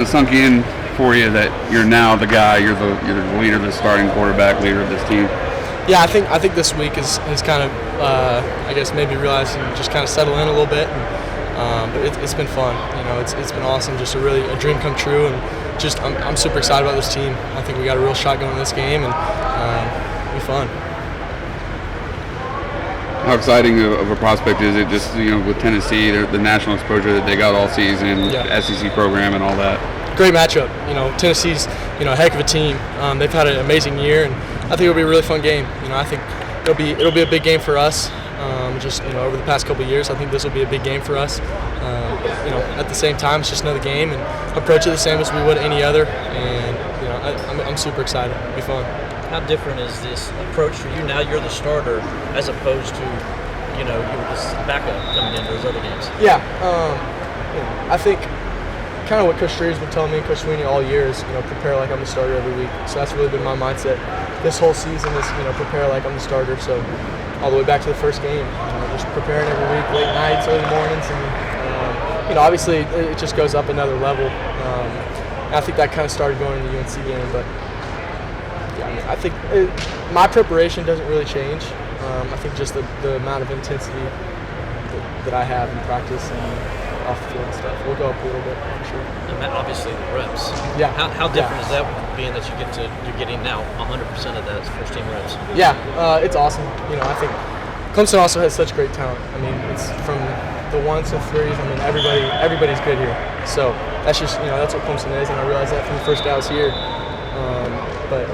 It sunk in for you that you're now the guy, you're the leader, the starting quarterback, leader of this team? Yeah, I think this week has kind of I guess made me realize and just kind of settle in a little bit. But it's been fun. It's been awesome. Just a dream come true, and just I'm super excited about this team. I think we got a real shot going in this game, and it'll be fun. How exciting of a prospect is it? Just with Tennessee, the national exposure that they got all season, the SEC program, and all that. Great matchup. Tennessee's a heck of a team. They've had an amazing year, and I think it'll be a really fun game. I think it'll be a big game for us. Over the past couple of years, I think this will be a big game for us. At the same time, it's just another game, and approach it the same as we would any other. And I'm super excited. It'll be fun. How different is this approach for you now? You're the starter as opposed to, you were this backup coming into those other games. Yeah, I think kind of what Coach Streeter's been telling me, Coach Sweeney, all year is, prepare like I'm the starter every week. So that's really been my mindset this whole season is, prepare like I'm the starter. So all the way back to the first game, just preparing every week, late nights, early mornings, and obviously it just goes up another level. I think that kind of started going in the UNC game, but I think my preparation doesn't really change. I think just the amount of intensity that I have in practice and off the field and stuff will go up a little bit for sure. And obviously the reps. Yeah. How different is that being that you're getting now 100% of that first team reps? Yeah, it's awesome. I think Clemson also has such great talent. It's from the 1s to 3s. Everybody's good here. So that's just that's what Clemson is, and I realized that from the first day I was here. But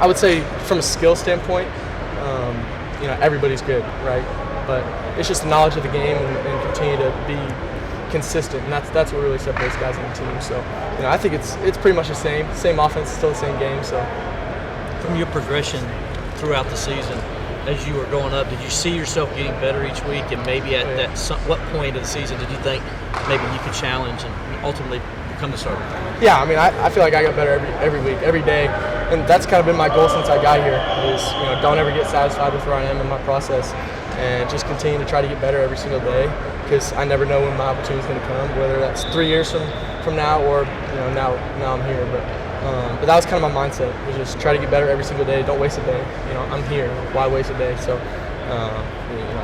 I would say from a skill standpoint, everybody's good, right? But it's just the knowledge of the game and continue to be consistent, and that's what really separates guys on the team. So I think it's pretty much the same offense, still the same game. So from your progression throughout the season, as you were going up, did you see yourself getting better each week? And maybe at what point of the season did you think maybe you could challenge and ultimately become the starter? Yeah, I feel like I got better every week, every day, and that's kind of been my goal since I got here. Is don't ever get satisfied with where I am in my process, and just continue to try to get better every single day, because I never know when my opportunity is going to come, whether that's 3 years from now or now I'm here. But that was kind of my mindset, was just try to get better every single day. Don't waste a day. I'm here. Why waste a day? So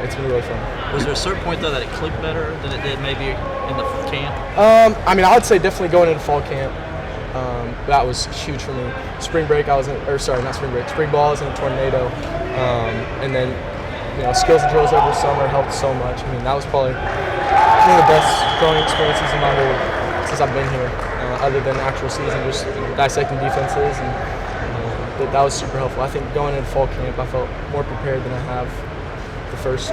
it's been really fun. Was there a certain point though that it clicked better than it did maybe in the camp? I would say definitely going into fall camp. That was huge for me. Spring break, spring ball, I was in a tornado, and then skills and drills over the summer helped so much. That was probably one of the best growing experiences in my whole since I've been here. Other than the actual season, just dissecting defenses, and that was super helpful. I think going into fall camp, I felt more prepared than I have the first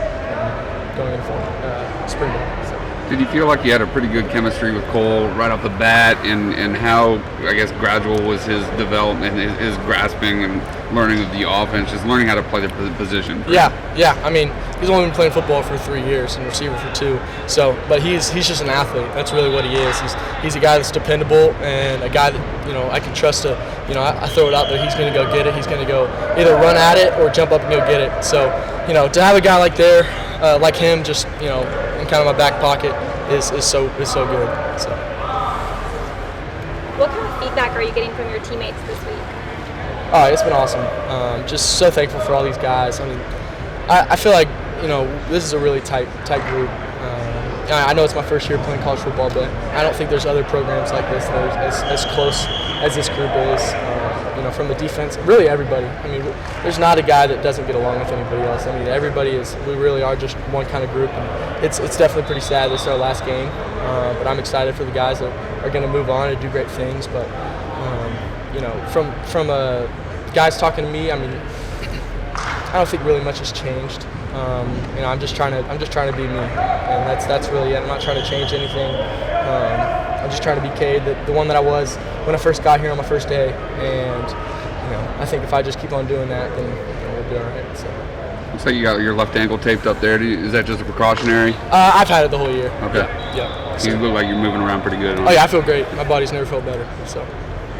going into spring ball. So. Did you feel like you had a pretty good chemistry with Cole right off the bat, and how, I guess, gradual was his development, his grasping and learning of the offense, just learning how to play the position? Yeah. He's only been playing football for 3 years and receiver for 2. So, but he's just an athlete. That's really what he is. He's a guy that's dependable and a guy that I can trust to. I throw it out there. He's going to go get it. He's going to go either run at it or jump up and go get it. So, to have a guy like him, just in kind of my back pocket is so good. So. What kind of feedback are you getting from your teammates this week? Oh, it's been awesome. Just so thankful for all these guys. I feel like this is a really tight group. I know it's my first year playing college football, but I don't think there's other programs like this that are as close as this group is. From the defense, really everybody. There's not a guy that doesn't get along with anybody else. Everybody is. We really are just one kind of group, and it's definitely pretty sad. This is our last game, but I'm excited for the guys that are going to move on and do great things. But from guys talking to me, I don't think really much has changed. I'm just trying to be me, and that's really it. I'm not trying to change anything. I'm just trying to be Cade, the one that I was when I first got here on my first day, and I think if I just keep on doing that, then we'll be all right. So. Looks like you got your left ankle taped up there. Is that just a precautionary? I've had it the whole year. Okay. Yeah. So you look like you're moving around pretty good. Oh yeah, I feel great. My body's never felt better. So.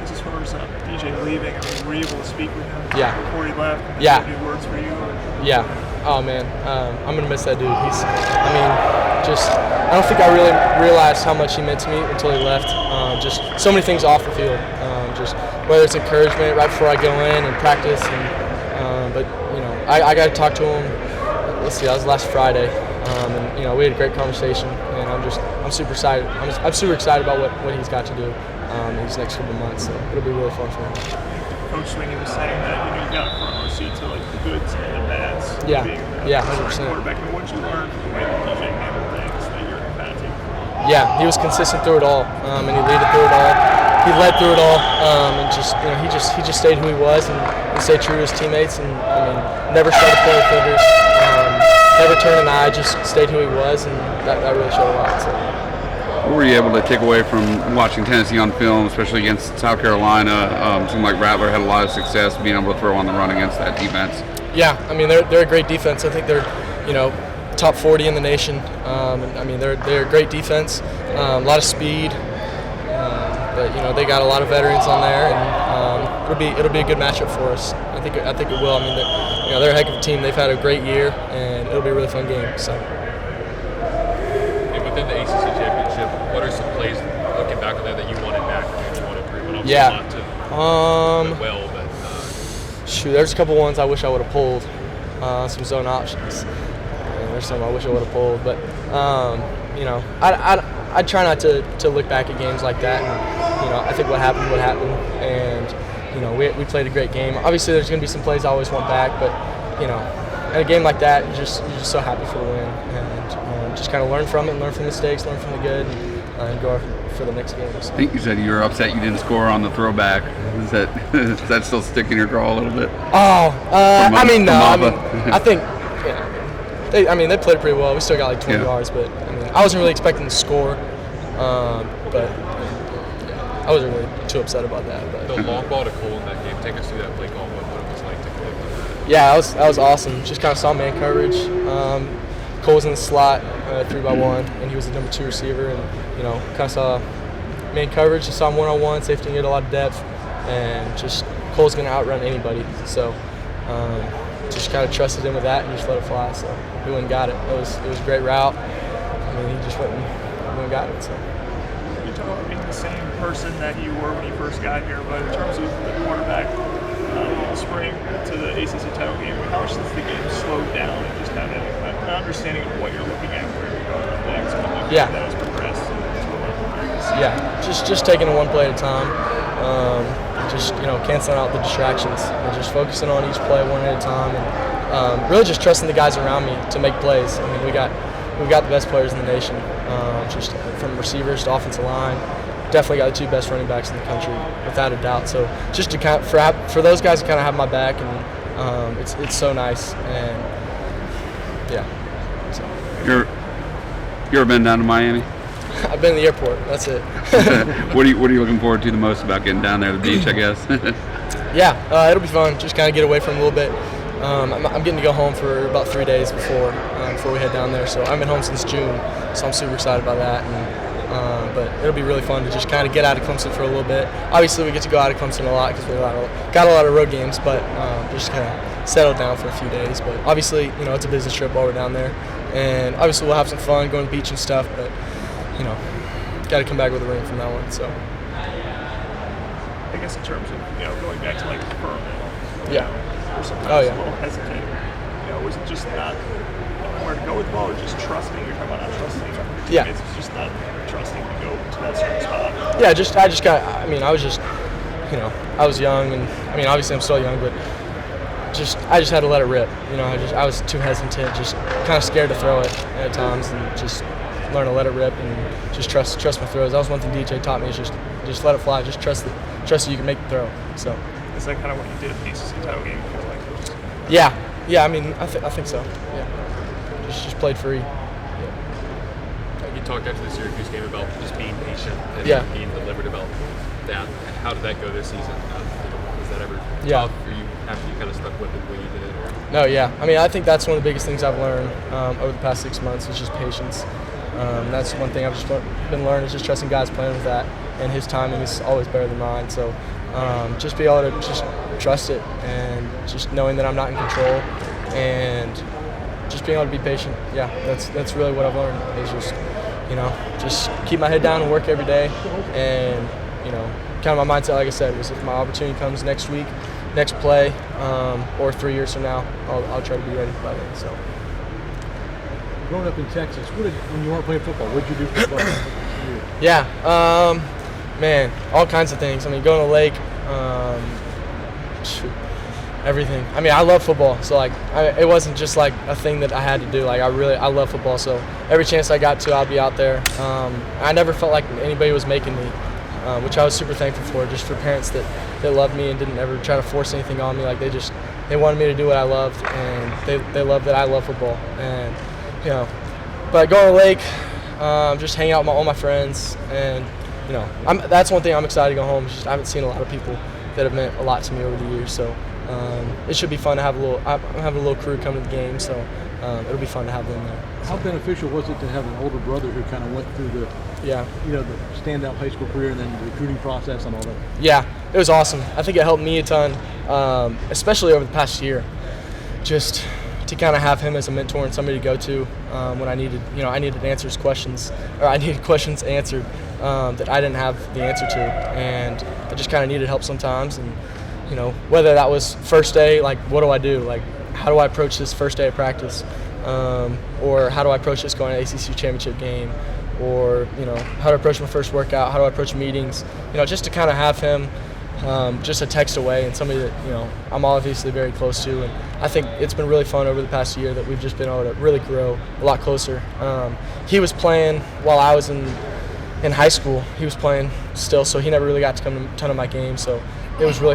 As far as DJ leaving, were you able to speak with him before he left? Yeah. Any words for you? Yeah. Oh man, I'm gonna miss that dude. I don't think I really realized how much he meant to me until he left. just so many things off the field. Just whether it's encouragement right before I go in and practice, but I got to talk to him. Let's see, that was last Friday, and we had a great conversation, and I'm super excited. I'm super excited about what he's got to do in these next couple months. So it'll be really fun for him. Coach Sweeney was saying that you got a front row seat to like the goods and the bads. Yeah, being 100%. Quarterback. And what did you learn from the way that DJ handled things that you're impacting? Yeah, he was consistent through it all, and he led through it all. He led through it all, and he just stayed who he was and stayed true to his teammates, and never started pulling fingers, never turned an eye, just stayed who he was, and that really showed a lot. So. What were you able to take away from watching Tennessee on film, especially against South Carolina? Seemed like Rattler had a lot of success being able to throw on the run against that defense. Yeah, they're a great defense. I think they're top 40 in the nation. They're a great defense, a lot of speed, but they got a lot of veterans on there, and it'll be a good matchup for us. I think it will. They're a heck of a team. They've had a great year, and it'll be a really fun game. So. And within the ACC Championship, what are some plays looking back on there that you wanted back or maybe you want to improve? And Yeah. Not to Shoot, there's a couple ones I wish I would have pulled. Some zone options. There's some I wish I would have pulled, but I try not to look back at games like that. And I think what happened, and we played a great game. Obviously, there's going to be some plays I always want back, but in a game like that, you're just so happy for the win, and just kind of learn from it, learn from mistakes, learn from the good, and go for the next game. So. I think you said you were upset you didn't score on the throwback. Does that still stick in your craw a little bit? No. I think. They played pretty well. We still got like 20 yards, but I wasn't really expecting to score. But I wasn't really too upset about that. But the long ball to Cole in that game. Take us through that play call. What it was like to collect on that. Yeah, that was awesome. Just kind of saw man coverage. Cole was in the slot, 3x1, and he was the number 2 receiver, and kind of saw man coverage. Just saw him one-on-one. Safety needed a lot of depth, and just Cole's going to outrun anybody. So. Just kind of trusted him with that and just let it fly. So we went and got it. It was a great route. He just went and got it. So. You talk about being the same person that you were when you first got here, but in terms of the quarterback spring to the ACC title game, how much does the game slow down and just have an understanding of what you're looking at, where you're going next, and that has progressed? Yeah, just taking it one play at a time. Canceling out the distractions and just focusing on each play one at a time, and really just trusting the guys around me to make plays. We got the best players in the nation, just from receivers to offensive line. Definitely got the 2 best running backs in the country, without a doubt. So just to for those guys to kind of have my back, and it's so nice, and yeah. So. You ever been down to Miami? I've been to the airport. That's it. What are you looking forward to the most about getting down there to the beach, I guess? Yeah, it'll be fun. Just kind of get away from it a little bit. I'm getting to go home for about 3 days before we head down there. So I haven't been home since June, so I'm super excited about that. And, but it'll be really fun to just kind of get out of Clemson for a little bit. Obviously, we get to go out of Clemson a lot because we got a lot of road games, but just kind of settle down for a few days. But obviously, it's a business trip while we're down there, and obviously we'll have some fun going to the beach and stuff. But got to come back with a ring from that one. So. I guess in terms of going back to like Furman. Yeah. A little hesitant. Was it just not where to go with the ball, or just trusting? You're talking about not trusting. Yeah. It's just not trusting to go to that certain spot. Yeah, I was just, I was young, and obviously I'm still young, but I just had to let it rip. I was too hesitant, just kind of scared to throw it at times, and just learn to let it rip and just trust my throws. That was one thing DJ taught me, is just let it fly, just trust that you can make the throw. So. Is that kind of what you did at the ACC title game? Yeah. I think so. Yeah. Just played free. You talked after the Syracuse game about just being patient and being deliberate about that. How did that go this season? Was that ever tough for you after you kind of stuck with it the way you did? Or? No, yeah. I think that's one of the biggest things I've learned over the past 6 months is just patience. That's one thing I've just been learning, is just trusting guys playing with that, and his timing is always better than mine. So just be able to just trust it, and just knowing that I'm not in control, and just being able to be patient. Yeah, that's really what I've learned, is just just keep my head down and work every day. And, kind of my mindset, like I said, was if my opportunity comes next week, next play, or 3 years from now, I'll try to be ready by then. So. Growing up in Texas, when you weren't playing football, what did you do for fun? Yeah, man, all kinds of things. I mean, going to the lake, everything. I mean, I love football, so it wasn't just like a thing that I had to do. I love football, so every chance I got to, I'll be out there. I never felt like anybody was making me, which I was super thankful for, just for parents that loved me and didn't ever try to force anything on me. They wanted me to do what I loved, and they loved that I love football. And but going to the lake, just hang out with all my friends, and that's one thing I'm excited to go home. I haven't seen a lot of people that have meant a lot to me over the years, so it should be fun to have I'm having a little crew come to the game, so it'll be fun to have them there. How beneficial was it to have an older brother who kind of went through the standout high school career and then the recruiting process and all that? Yeah, it was awesome. I think it helped me a ton, especially over the past year. Just to kind of have him as a mentor and somebody to go to when I needed questions answered that I didn't have the answer to, and I just kind of needed help sometimes. And whether that was first day, what do I do? How do I approach this first day of practice, or how do I approach this going to ACC Championship game, or how do I approach my first workout? How do I approach meetings? Just to kind of have him. Just a text away, and somebody that I'm obviously very close to, and I think it's been really fun over the past year that we've just been able to really grow a lot closer. He was playing while I was in high school. He was playing still, so he never really got to come to a ton of my games. So it was really